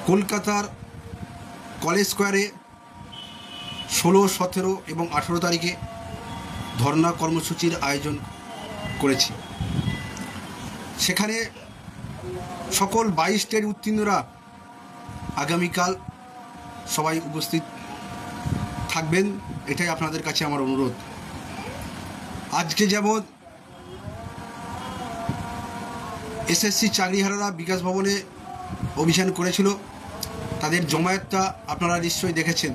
কলকাতার কলেজ স্কোয়ারে 16, 17 এবং 18 তারিখে ধর্না কর্মসূচির আয়োজন করেছি। সেখানে সকল 22 উত্তীর্ণরা আগামীকাল সবাই উপস্থিত থাকবেন, এটাই আপনাদের কাছে আমার অনুরোধ। আজকে যেমন এসএসসি চাকরিহারারা বিকাশ ভবনে অভিযান করেছিল, তাদের জমায়েতটা আপনারা নিশ্চয়ই দেখেছেন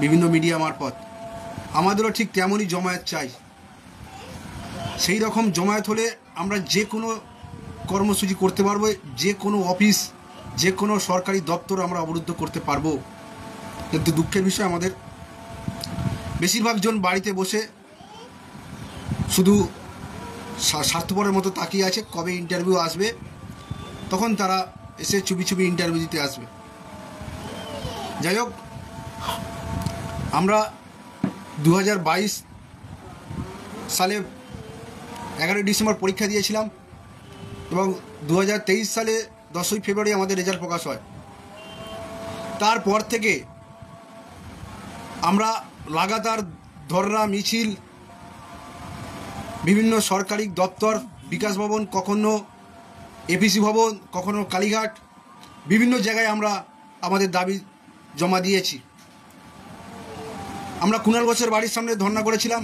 বিভিন্ন মিডিয়া মারফত। আমাদেরও ঠিক তেমনই জমায়েত চাই। সেই রকম জমায়েত হলে আমরা যে কোনো কর্মসূচি করতে পারবো, যে কোনো অফিস, যে কোনো সরকারি দপ্তর আমরা অবরুদ্ধ করতে পারবো। কিন্তু দুঃখের বিষয়, আমাদের বেশিরভাগ জন বাড়িতে বসে শুধু স্বার্থপরের মতো তাকিয়ে আছে, কবে ইন্টারভিউ আসবে, তখন তারা এসে চুপি চুপি ইন্টারভিউ দিতে আসবে। যাই হোক, আমরা 2022 সালে 11 ডিসেম্বর পরীক্ষা দিয়েছিলাম এবং 2023 সালে 10ই ফেব্রুয়ারি আমাদের রেজাল্ট প্রকাশ হয়। তারপর থেকে আমরা লাগাতার ধর্না মিছিল, বিভিন্ন সরকারি দপ্তর, বিকাশ ভবন, কখনো এপিসি ভবন, কখনো কালীঘাট, বিভিন্ন জায়গায় আমরা আমাদের দাবি জমা দিয়েছি। আমরা কুণাল ঘোষের বাড়ির সামনে ধর্না করেছিলাম,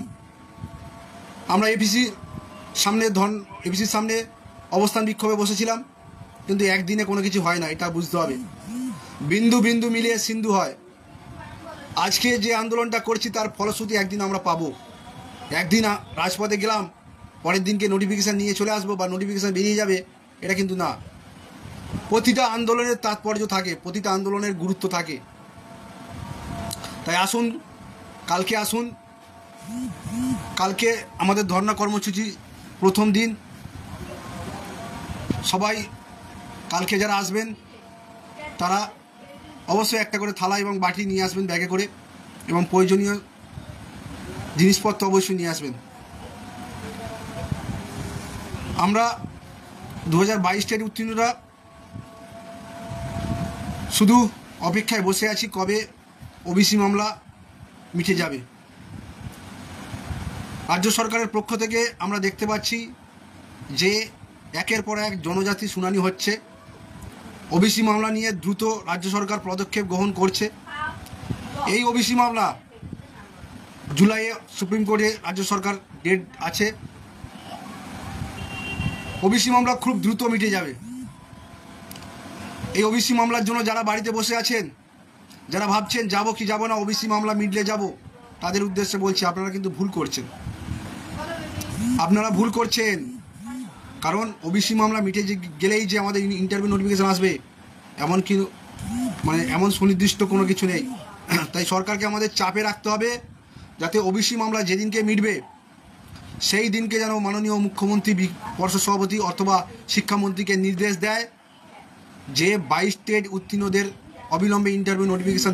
আমরা এপিসির সামনে অবস্থান বিক্ষোভে বসেছিলাম, কিন্তু একদিনে কোনো কিছু হয় না, এটা বুঝতে হবে। বিন্দু বিন্দু মিলিয়ে সিন্ধু হয়। আজকে যে আন্দোলনটা করছি তার ফলশ্রুতি একদিন আমরা পাবো। একদিন রাজপথে গেলাম, পরের দিনকে নোটিফিকেশান নিয়ে চলে আসবো বা নোটিফিকেশান বেরিয়ে যাবে, এটা কিন্তু না। প্রতিটা আন্দোলনের তাৎপর্য থাকে, প্রতিটা আন্দোলনের গুরুত্ব থাকে। তাই আসুন, কালকে আসুন। কালকে আমাদের ধর্না কর্মসূচি প্রথম দিন। সবাই কালকে যারা আসবেন তারা অবশ্যই একটা করে থালা এবং বাটি নিয়ে আসবেন ব্যাগে করে, এবং প্রয়োজনীয় জিনিসপত্র অবশ্যই নিয়ে আসবেন। আমরা 2022 উত্তীর্ণরা শুধু অপেক্ষায় বসে আছি কবে ওবিসি মামলা মিটে যাবে। রাজ্য সরকারের পক্ষ থেকে আমরা দেখতে পাচ্ছি যে একের পর এক জনজাতি শুনানি হচ্ছে। ওবিসি মামলা নিয়ে দ্রুত রাজ্য সরকার পদক্ষেপ গ্রহণ করছে। এই ওবিসি মামলা জুলাইয়ে সুপ্রিম কোর্টে রাজ্য সরকার ডেট আছে। ওবিসি মামলা খুব দ্রুত মিটে যাবে। এই ওবিসি মামলার জন্য যারা বাড়িতে বসে আছেন, যারা ভাবছেন যাবো কি যাবো না, ওবিসি মামলা মিটলে যাব, তাদের উদ্দেশ্যে বলছি আপনারা কিন্তু ভুল করছেন। আপনারা ভুল করছেন, কারণ ওবিসি মামলা মিটে গেলেই যে আমাদের ইন্টারভিউ নোটিফিকেশান আসবে এমন সুনির্দিষ্ট কোনো কিছু নেই। তাই সরকারকে আমাদের চাপে রাখতে হবে যাতে ওবিসি মামলা যেদিনকে মিটবে সেই দিনকে যেন মাননীয় মুখ্যমন্ত্রী, পর্ষদ সভাপতি অথবা শিক্ষামন্ত্রীকে নির্দেশ দেয় যে 22 উত্তীর্ণদের অবিলম্বে ইন্টারভিউ নোটিফিকেশান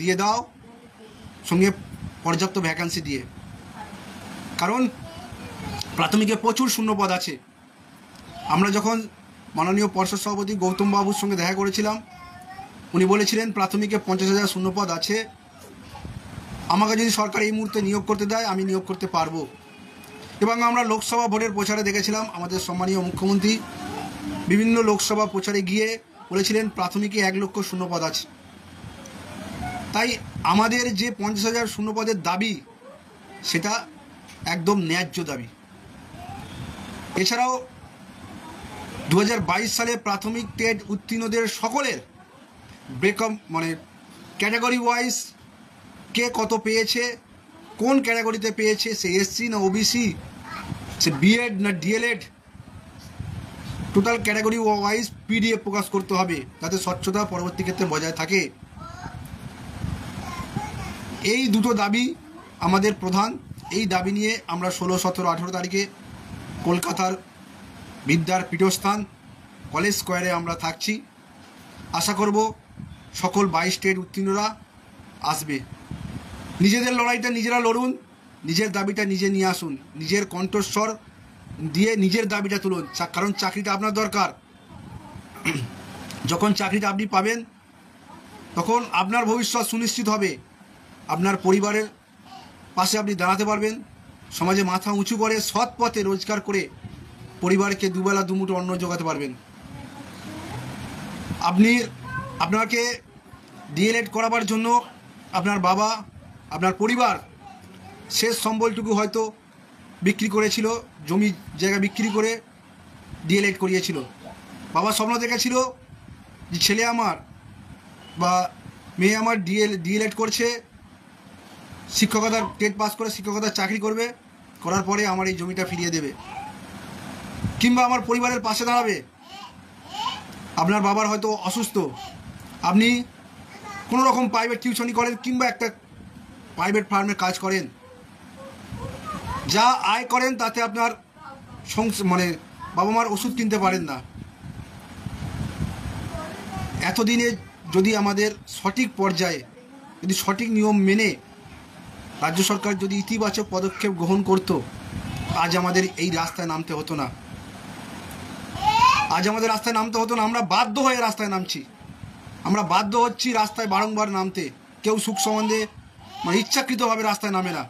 দিয়ে দাও, সঙ্গে পর্যাপ্ত ভ্যাকান্সি দিয়ে। কারণ প্রাথমিকে প্রচুর শূন্যপদ আছে। আমরা যখন মাননীয় পর্ষদ সভাপতি গৌতম বাবুর সঙ্গে দেখা করেছিলাম, উনি বলেছিলেন প্রাথমিকে 50,000 শূন্যপদ আছে, আমাকে যদি সরকার এই মুহূর্তে নিয়োগ করতে দেয় আমি নিয়োগ করতে পারবো। এবং আমরা লোকসভা ভোটের প্রচারে দেখেছিলাম আমাদের সম্মানীয় মুখ্যমন্ত্রী বিভিন্ন লোকসভা প্রচারে গিয়ে বলেছিলেন প্রাথমিকে 1 লক্ষ শূন্যপদ আছে। তাই আমাদের যে 50,000 শূন্যপদের দাবি, সেটা একদম ন্যায্য দাবি। এছাড়াও 2022 সালে প্রাথমিক টেট উত্তীর্ণদের সকলের ব্রেকআপ ক্যাটাগরি ওয়াইজ কে কত পেয়েছে, কোন ক্যাটাগরিতে পেয়েছে, সে এসসি না ওবিসি, সে বিএড না DLEd, total category wise PDF প্রকাশ করতে হবে যাতে স্বচ্ছতা পরবর্তী ক্ষেত্রে বজায় থাকে। এই দুটো দাবি আমাদের প্রধান। এই দাবি নিয়ে আমরা 16, 17, 18 তারিখে কলকাতার বিদ্যার পীঠস্থান কলেজ স্কোয়ারে আমরা থাকছি। আশা করব সকল 22 উত্তীর্ণরা আসবে। নিজেদের লড়াইটা নিজেরা লড়ুন, নিজের দাবিটা নিজে নিয়ে আসুন, নিজের কণ্ঠস্বর দিয়ে নিজের দাবিটা তুলুন, কারণ চাকরিটা আপনার দরকার। যখন চাকরিটা আপনি পাবেন তখন আপনার ভবিষ্যৎ সুনিশ্চিত হবে, আপনার পরিবারের পাশে আপনি দাঁড়াতে পারবেন, সমাজে মাথা উঁচু করে সৎ পথে রোজগার করে পরিবারকে দুবেলা দুমুঠো অন্ন জোগাতে পারবেন। আপনাকে ডিএলএড করাবার জন্য আপনার বাবা, আপনার পরিবার শেষ সম্বলটুকু হয়তো বিক্রি করেছিল, জমি জায়গা বিক্রি করে ডিএলএড করিয়েছিল। বাবা স্বপ্ন দেখেছিল যে ছেলে আমার বা মেয়ে আমার ডিএলএড করছে, শিক্ষকতার টেট পাস করে শিক্ষকতার চাকরি করবে, করার পরে আমার এই জমিটা ফিরিয়ে দেবে, কিংবা আমার পরিবারের পাশে দাঁড়াবে। আপনার বাবার হয়তো অসুস্থ, আপনি কোনো রকম প্রাইভেট টিউশনি করেন কিংবা একটা প্রাইভেট ফার্মে কাজ করেন, যা আয় করেন তাতে আপনার বাবা মার ওষুধ কিনতে পারেন না। এতদিনে যদি আমাদের সঠিক পর্যায়ে যদি সঠিক নিয়ম মেনে রাজ্য সরকার যদি ইতিবাচক পদক্ষেপ গ্রহণ করত, আজ আমাদের এই রাস্তায় নামতে হতো না। আমরা বাধ্য হয়ে রাস্তায় নামছি, আমরা বাধ্য হচ্ছি রাস্তায় বারংবার নামতে। কেউ সুখ সম্বন্ধে ইচ্ছাকৃতভাবে রাস্তায় নামে না।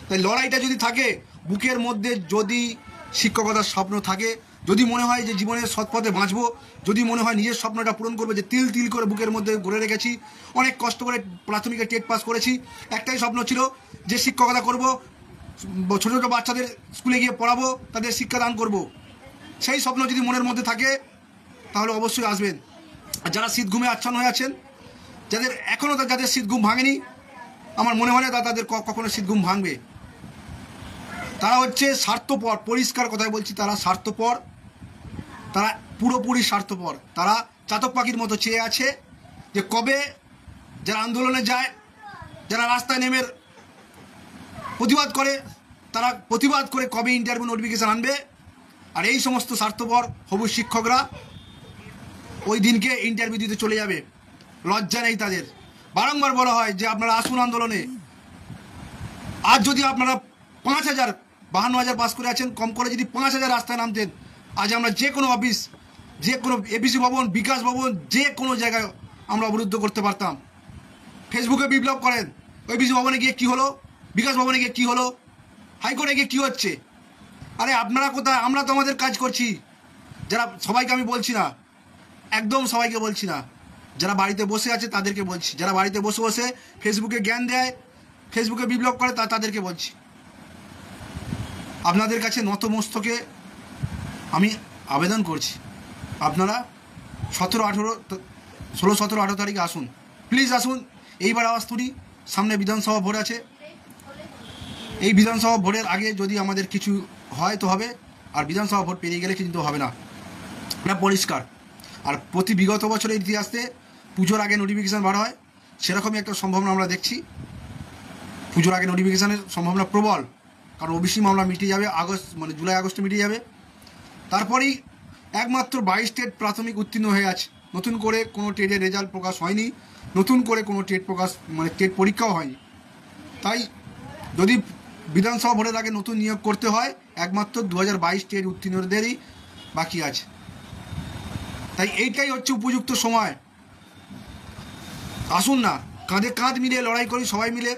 তাই লড়াইটা যদি থাকে বুকের মধ্যে, যদি শিক্ষকতার স্বপ্ন থাকে, যদি মনে হয় যে জীবনের সৎপথে বাঁচবো, যদি মনে হয় নিজের স্বপ্নটা পূরণ করবে, যে তিল তিল করে বুকের মধ্যে গড়ে রেখেছি, অনেক কষ্ট করে প্রাথমিকে টেট পাস করেছি, একটাই স্বপ্ন ছিল যে শিক্ষকতা করব, ছোটো ছোটো বাচ্চাদের স্কুলে গিয়ে পড়াবো, তাদের শিক্ষাদান করব। সেই স্বপ্ন যদি মনের মধ্যে থাকে তাহলে অবশ্যই আসবেন। আর যারা শীত ঘুমে আচ্ছন্ন হয়ে আছেন, যাদের শীত ঘুম ভাঙেনি, আমার মনে হয় না তাদের কখনো শীত ঘুম ভাঙবে। তারা হচ্ছে স্বার্থপর, পরিষ্কার কথায় বলছি, তারা স্বার্থপর, তারা পুরোপুরি স্বার্থপর। তারা চাতক পাখির মতো চেয়ে আছে যে কবে যারা আন্দোলনে যায়, যারা রাস্তায় নেমে প্রতিবাদ করে, তারা প্রতিবাদ করে কবে ইন্টারভিউ নোটিফিকেশান আনবে। আর এই সমস্ত স্বার্থপর হবু শিক্ষকরা ওই দিনকে ইন্টারভিউ দিতে চলে যাবে, লজ্জা নেই তাদের। বারংবার বলা হয় যে আপনারা আসুন আন্দোলনে। আজ যদি আপনারা 52,000 পাস করে আছেন, কম করে যদি 5,000 রাস্তায় নামতেন, আজ আমরা যে কোনো অফিস, যে কোনো এপিসি ভবন, বিকাশ ভবন, যে কোনো জায়গায় আমরা অবরুদ্ধ করতে পারতাম। ফেসবুকে বিপ্লব করেন, এপিসি ভবনে গিয়ে কী হলো, বিকাশ ভবনে গিয়ে কী হলো, হাইকোর্টে গিয়ে কী হচ্ছে। আরে আপনারা কোথায়? আমরা তো আমাদের কাজ করছি। যারা, সবাইকে আমি বলছি না, একদম সবাইকে বলছি না, যারা বাড়িতে বসে আছে তাদেরকে বলছি, যারা বাড়িতে বসে বসে ফেসবুকে জ্ঞান দেয়, ফেসবুকে বিপ্লব করে, তাদেরকে বলছি, আপনাদের কাছে নতমস্তকে আমি আবেদন করছি, আপনারা 16, 17, 18 তারিখে আসুন, প্লিজ আসুন। এইবার আওয়াজ তুলি, সামনে বিধানসভা ভোট আছে। এই বিধানসভা ভোটের আগে যদি আমাদের কিছু হয় তো হবে, আর বিধানসভা ভোট পেরিয়ে গেলে কিন্তু হবে না, এটা পরিষ্কার। আর প্রতি বিগত বছরের ইতিহাসে পুজোর আগে নোটিফিকেশান বার হয়, সেরকমই একটা সম্ভাবনা আমরা দেখছি। পুজোর আগে নোটিফিকেশানের সম্ভাবনা প্রবল, কারণ ওবিসি মামলা মিটে যাবে জুলাই আগস্টে মিটে যাবে। তারপরেই একমাত্র 22 টেট প্রাথমিক উত্তীর্ণ হয়ে আছে, নতুন করে কোনো টেটের রেজাল্ট প্রকাশ হয়নি, নতুন করে কোনো টেট টেট পরীক্ষাও হয়নি। তাই যদি বিধানসভা ভোটের আগে নতুন নিয়োগ করতে হয়, একমাত্র 2022 টেট উত্তীর্ণদেরই বাকি আছে। তাই এইটাই হচ্ছে উপযুক্ত সময়। আসুন না, কাঁধে কাঁধ মিলিয়ে লড়াই করি সবাই মিলে।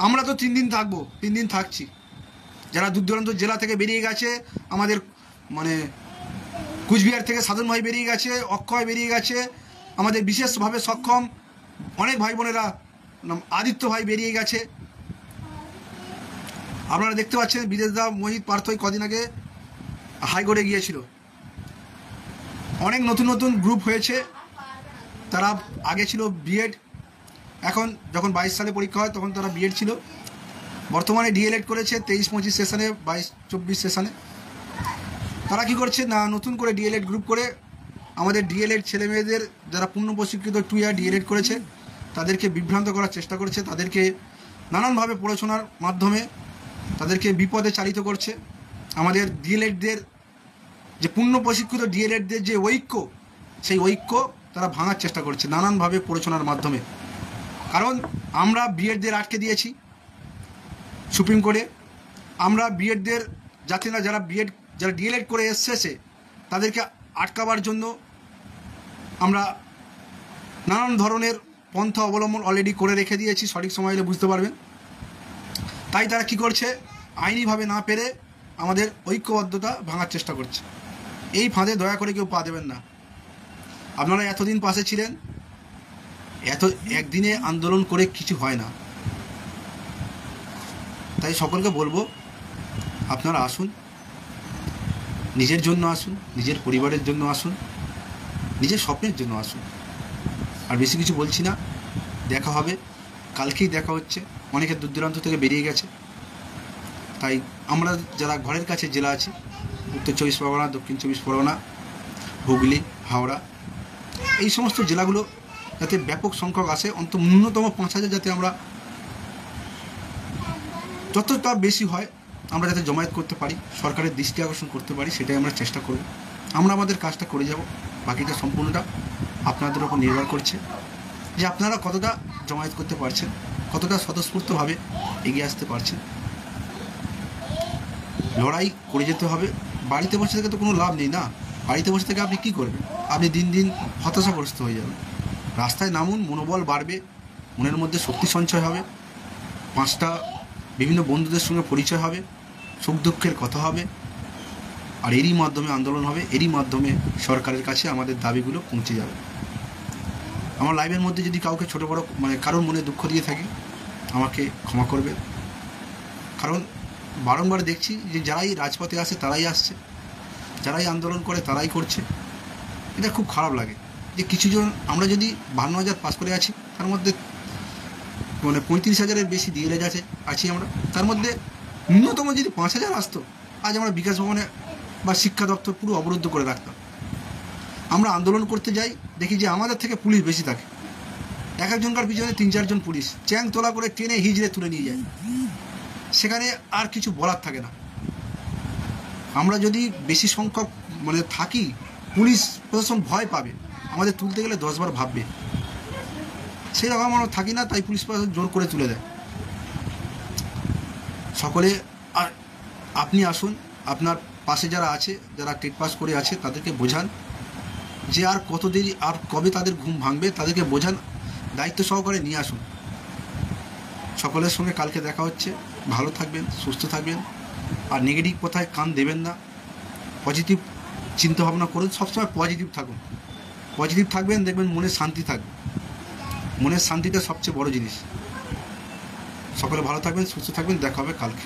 আমরা তো 3 দিন থাকবো, 3 দিন থাকছি। যারা দূর দূরান্ত জেলা থেকে বেরিয়ে গেছে, আমাদের কুচবিহার থেকে সাধন ভাই বেরিয়ে গেছে, অক্ষয় বেরিয়ে গেছে, আমাদের বিশেষভাবে সক্ষম অনেক ভাই বোনেরা, আদিত্য ভাই বেরিয়ে গেছে। আপনারা দেখতে পাচ্ছেন বিদেশদা মোহিত পার্থই কদিন আগে হাইকোর্টে গিয়েছিল। অনেক নতুন নতুন গ্রুপ হয়েছে, তারা আগে ছিল বিএড, এখন যখন 22 সালে পরীক্ষা হয় তখন তারা বিএড ছিল, বর্তমানে ডিএলএড করেছে 23-25 সেশনে, 22-24 সেশনে। তারা কি করছে না, নতুন করে ডিএলএড গ্রুপ করে আমাদের ডিএলএড ছেলেমেয়েদের, যারা পূর্ণ প্রশিক্ষিত 2 ইয়ার ডিএলএড করেছে, তাদেরকে বিভ্রান্ত করার চেষ্টা করছে, তাদেরকে নানানভাবে পড়াশোনার মাধ্যমে তাদেরকে বিপদে চালিত করছে। আমাদের ডিএলএডদের যে পূর্ণ প্রশিক্ষিত ডিএলএডদের যে ঐক্য, সেই ঐক্য তারা ভাঙার চেষ্টা করছে নানানভাবে পড়াশোনার মাধ্যমে। কারণ আমরা বিএডদের আটকে দিয়েছি সুপ্রিম কোর্টে, আমরা বিএডদের যাতে না, যারা ডিএলএড করে এসেছে তাদেরকে আটকাবার জন্য আমরা নানান ধরনের পন্থা অবলম্বন অলরেডি করে রেখে দিয়েছি, সঠিক সময় এলে বুঝতে পারবেন। তাই তারা কি করছে, আইনিভাবে না পেরে আমাদের ঐক্যবদ্ধতা ভাঙার চেষ্টা করছে। এই ফাঁদে দয়া করে কেউ পা দেবেন না। আপনারা এতদিন পাশে ছিলেন, একদিনে আন্দোলন করে কিছু হয় না। তাই সকলকে বলবো, আপনারা আসুন, নিজের জন্য আসুন, নিজের পরিবারের জন্য আসুন, নিজের স্বপ্নের জন্য আসুন। আর বেশি কিছু বলছি না, দেখা হবে, কালকেই দেখা হচ্ছে। অনেকে দূর দূরান্ত থেকে বেরিয়ে গেছে। তাই আমরা যারা ঘরের কাছে জেলা আছে, উত্তর 24 পরগনা, দক্ষিণ 24 পরগনা, হুগলি, হাওড়া, এই সমস্ত জেলাগুলো যাতে ব্যাপক সংখ্যক আসে, অন্তত ন্যূনতম 5000 যাতে আমরা যতটা বেশি হয় আমরা যাতে জমায়েত করতে পারি, সরকারের দৃষ্টি আকর্ষণ করতে পারি, সেটাই আমরা চেষ্টা করব। আমরা আমাদের কাজটা করে যাব, বাকিটা সম্পূর্ণটা আপনাদের উপর নির্ভর করছে যে আপনারা কতটা জমায়েত করতে পারছেন, কতটা স্বতঃস্ফূর্তভাবে এগিয়ে আসতে পারছেন। লড়াই করে যেতে হবে। বাড়িতে বসে থেকে তো কোনো লাভ নেই না। বাড়িতে বসে থেকে আপনি কী করবেন? আপনি দিন দিন হতাশাগ্রস্ত হয়ে যাবেন। রাস্তায় নামুন, মনোবল বাড়বে, মনের মধ্যে শক্তি সঞ্চয় হবে, 5টা বিভিন্ন বন্ধুদের সঙ্গে পরিচয় হবে, সুখ দুঃখের কথা হবে, আর এরই মাধ্যমে আন্দোলন হবে, এরই মাধ্যমে সরকারের কাছে আমাদের দাবিগুলো পৌঁছে যাবে। আমার লাইভের মধ্যে যদি কাউকে ছোটো বড়ো কারোর মনে দুঃখ দিয়ে থাকি, আমাকে ক্ষমা করবে। কারণ বারংবার দেখছি যে যারাই রাজপথে আসে তারাই আসছে, যারাই আন্দোলন করে তারাই করছে। এটা খুব খারাপ লাগে যে কিছুজন, আমরা যদি 52,000 পাস করে আছি, তার মধ্যে 35,000-এর বেশি ডিএলএড আছি আমরা, তার মধ্যে ন্যূনতম যদি 5,000 আসতো, আজ আমরা বিকাশ ভবনে বা শিক্ষা দপ্তর পুরো অবরুদ্ধ করে রাখতাম। আমরা আন্দোলন করতে যাই, দেখি যে আমাদের থেকে পুলিশ বেশি থাকে। এক একজনকার পিছনে 3-4 জন পুলিশ চ্যাং তোলা করে টেনে হিজড়ে তুলে নিয়ে যায়। সেখানে আর কিছু বলার থাকে না। আমরা যদি বেশি সংখ্যক থাকি, পুলিশ প্রশাসন ভয় পাবে, আমাদের তুলতে গেলে 10 বার ভাববে। সেই রকম আমরা থাকি না, তাই পুলিশ প্রশাসন জোর করে তুলে দেয় সকলে। আর আপনি আসুন, আপনার পাশে যারা আছে, যারা টেট পাস করে আছে, তাদেরকে বোঝান যে আর কত দেরি, আর কবে তাদের ঘুম ভাঙবে, তাদেরকে বোঝান, দায়িত্ব সহকারে নিয়ে আসুন। সকলের সঙ্গে কালকে দেখা হচ্ছে। ভালো থাকবেন, সুস্থ থাকবেন, আর নেগেটিভ কথায় কান দেবেন না। পজিটিভ চিন্তাভাবনা করুন, সবসময় পজিটিভ থাকুন। পজিটিভ থাকবেন, দেখবেন মনে শান্তি থাকবে। মনের শান্তিটা সবচেয়ে বড় জিনিস। সকলে ভালো থাকবেন, সুস্থ থাকবেন, দেখা হবে কালকে।